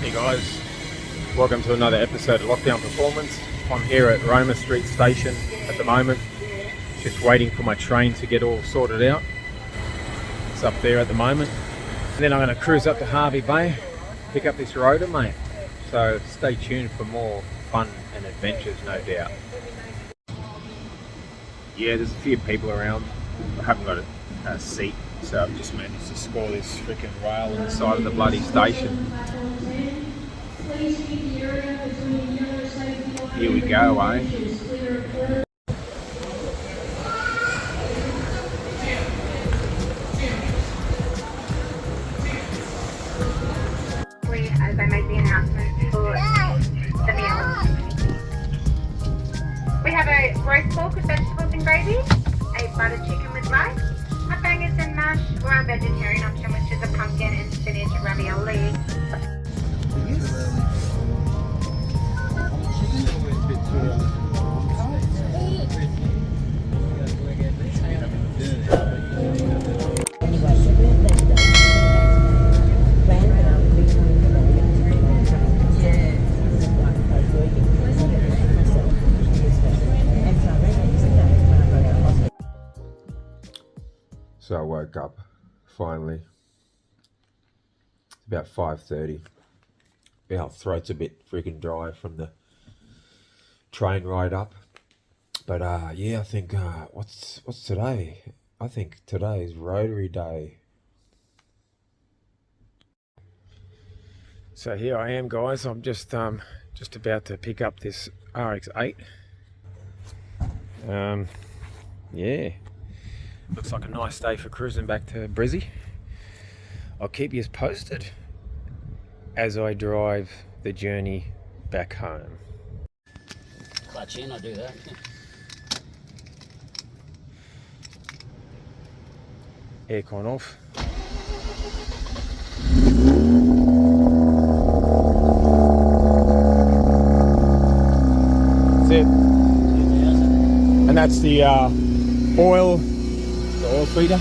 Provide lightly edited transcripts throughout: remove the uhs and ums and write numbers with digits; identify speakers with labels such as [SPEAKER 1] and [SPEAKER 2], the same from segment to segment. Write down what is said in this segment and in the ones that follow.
[SPEAKER 1] Hey guys, welcome to another episode of Lockdown Performance. I'm here at Roma Street Station at the moment, just waiting for my train to get all sorted out. It's up there at the moment. And then I'm going to cruise up to Hervey Bay, pick up this rotor, mate. So stay tuned for more fun and adventures, no doubt. Yeah, there's a few people around. I haven't got a seat, so I've just managed to score this freaking rail on the side of the bloody station. Here we go, eh?
[SPEAKER 2] As I make the announcement for the meal. We have a roast pork with vegetables and gravy, a butter chicken with rice, hot bangers and mash, or our vegetarian option, which is a pumpkin and spinach ravioli.
[SPEAKER 1] So I woke up finally. It's about 5:30. Our throat's a bit freaking dry from the train ride up. But yeah, I think what's today? I think today is Rotary Day. So here I am, guys. I'm just about to pick up this Rx8. Yeah. Looks like a nice day for cruising back to Brizzy. I'll keep you posted as I drive the journey back home.
[SPEAKER 3] Clutch in, I do that.
[SPEAKER 1] Aircon off. That's it. And that's the oil feeder.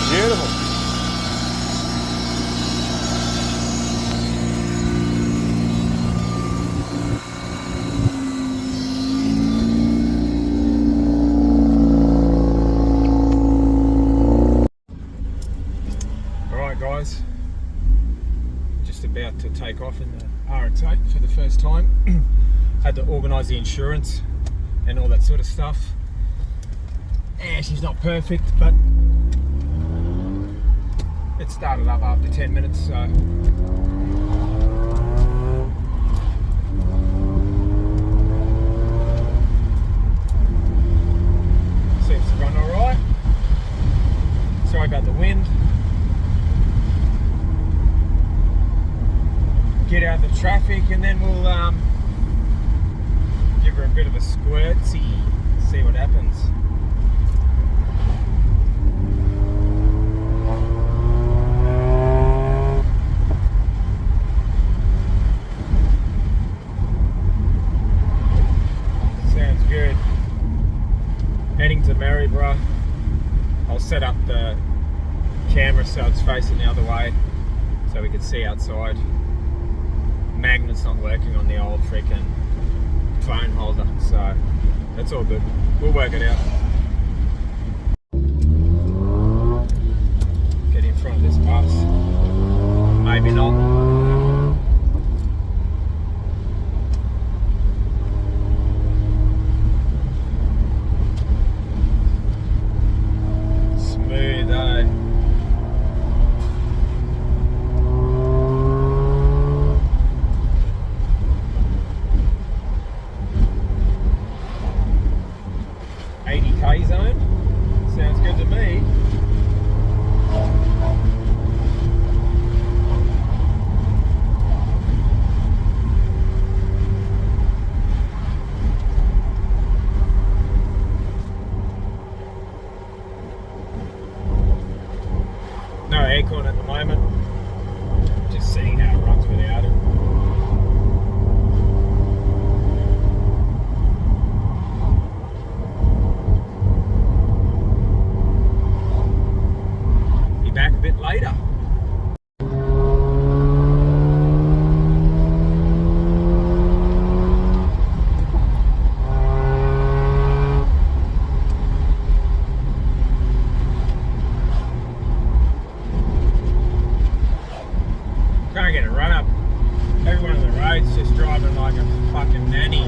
[SPEAKER 1] Beautiful. Alright guys, just about to take off in the Rx8 for the first time. Had to organise the insurance and all that sort of stuff. Yeah, she's not perfect, but it started up after 10 minutes, so seems to run alright. Sorry about the wind. Get out of the traffic and then we'll give her a bit of a squirt, see what happens. Good. Heading to Maryborough. I'll set up the camera so it's facing the other way so we can see outside. Magnet's not working on the old freaking phone holder, so that's all good. We'll work it out. Get in front of this bus. Maybe not. Zone sounds good to me. Can't get a run up. Everyone on the road's just driving like a fucking nanny.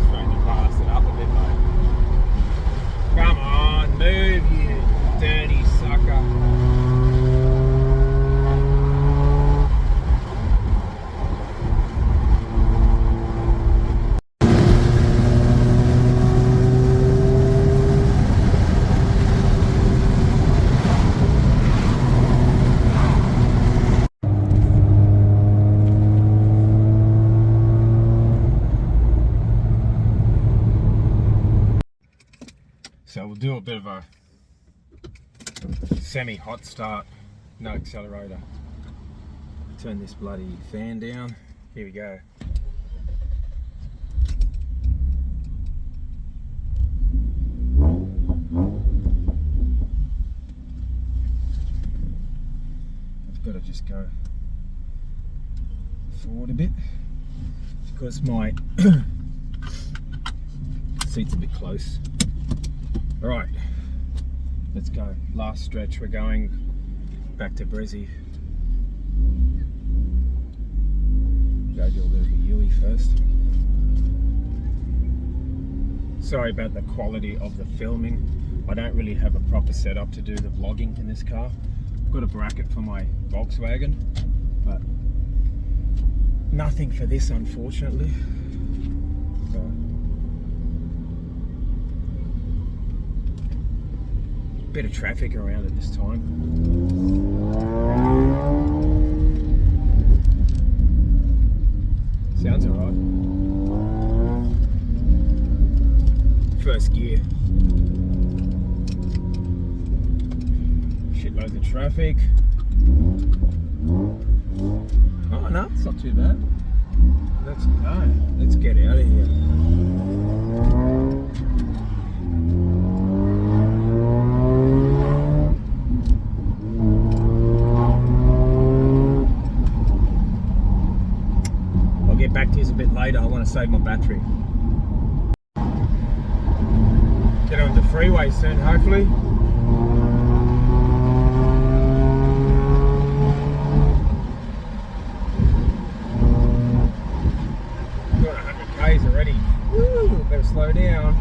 [SPEAKER 1] Trying to blast it up a bit, mate. Come on, move, you dirty sucker. So we'll do a bit of a semi-hot start, no accelerator. Turn this bloody fan down. Here we go. I've got to just go forward a bit because my seat's a bit close. Alright, let's go. Last stretch, we're going back to Brizzy. Go do a bit of a Yui first. Sorry about the quality of the filming. I don't really have a proper setup to do the vlogging in this car. I've got a bracket for my Volkswagen, but nothing for this, unfortunately. So, bit of traffic around at this time. Sounds alright. First gear. Shitloads of traffic. Oh no, it's not too bad. Let's go. Let's get out of here. Back to you a bit later. I want to save my battery. Get on the freeway soon, hopefully. Got 100 k's already. Woo, better slow down.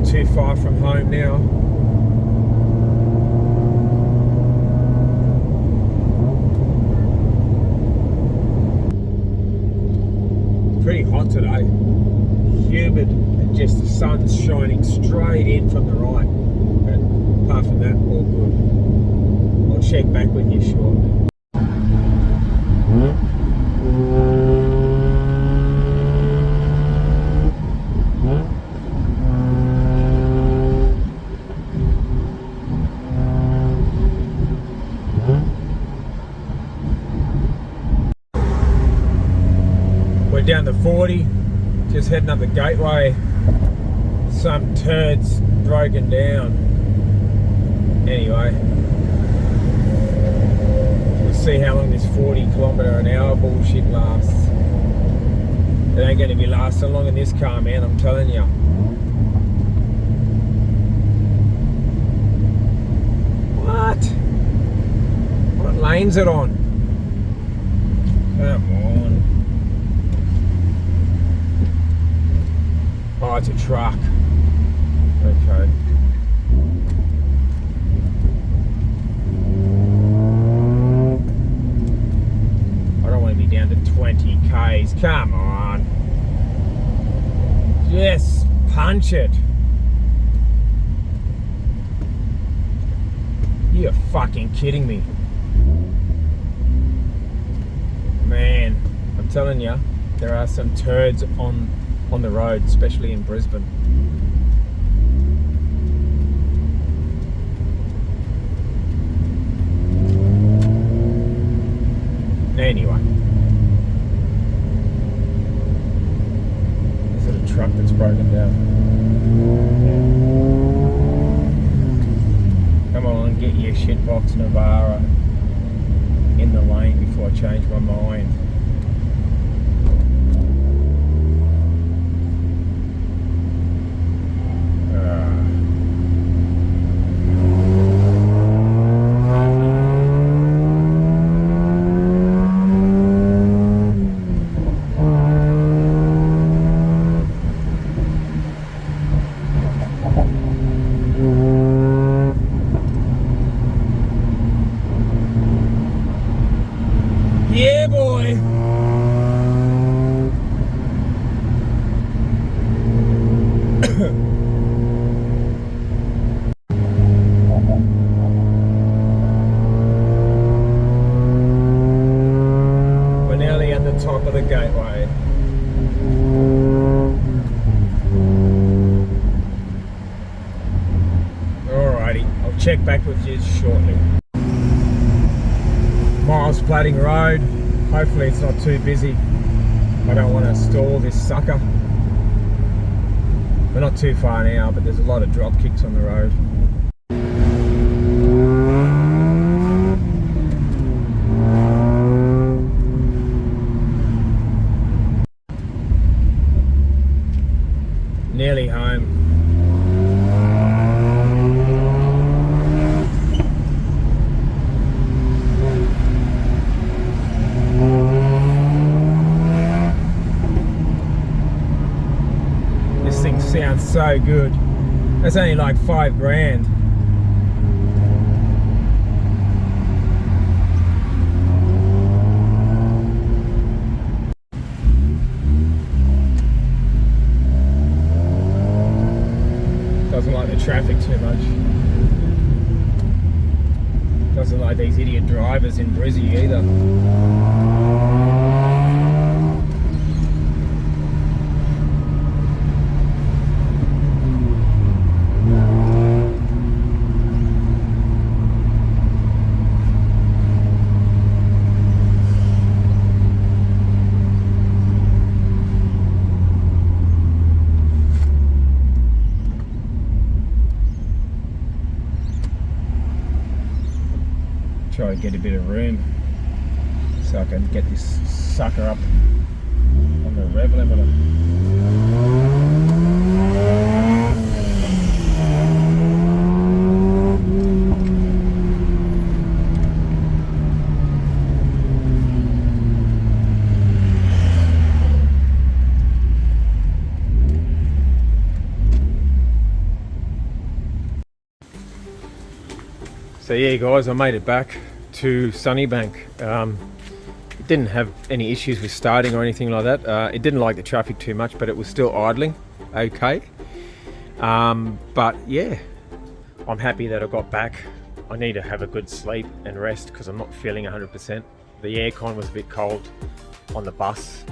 [SPEAKER 1] Too far from home now. Pretty hot today. Humid and just the sun's shining straight in from the right. But apart from that, all good. I'll check back with you shortly. Down the 40, just heading up the gateway. Some turds broken down. Anyway, we'll see how long this 40km/h bullshit lasts. It ain't going to be lasting long in this car, man, I'm telling you. What lane's it on? Come on. Oh, it's a truck. Okay. I don't want to be down to 20 k's. Come on. Just punch it. You're fucking kidding me. I'm telling you, there are some turds on the road, especially in Brisbane. Anyway, is it a truck that's broken down? Yeah. Come on, get your shitbox Navara in the lane before I change my mind. Yeah, boy. We're nearly at the top of the gateway. Alrighty, I'll check back with you shortly. Miles Plating Road. Hopefully it's not too busy. I don't want to stall this sucker. We're not too far now, but there's a lot of drop kicks on the road. Nearly home. This thing sounds so good. That's only like $5,000. Doesn't like the traffic too much. Doesn't like these idiot drivers in Brizzy either. Try to get a bit of room so I can get this sucker up on the rev limiter. So yeah guys, I made it back to Sunnybank. It didn't have any issues with starting or anything like that. It didn't like the traffic too much, but it was still idling okay. But yeah, I'm happy that I got back. I need to have a good sleep and rest because I'm not feeling 100%. The aircon was a bit cold on the bus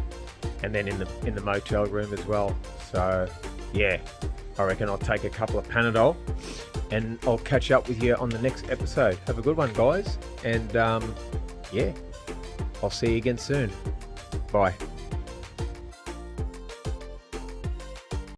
[SPEAKER 1] and then in the motel room as well. So yeah, I reckon I'll take a couple of Panadol and I'll catch up with you on the next episode. Have a good one guys, and yeah, I'll see you again soon. Bye.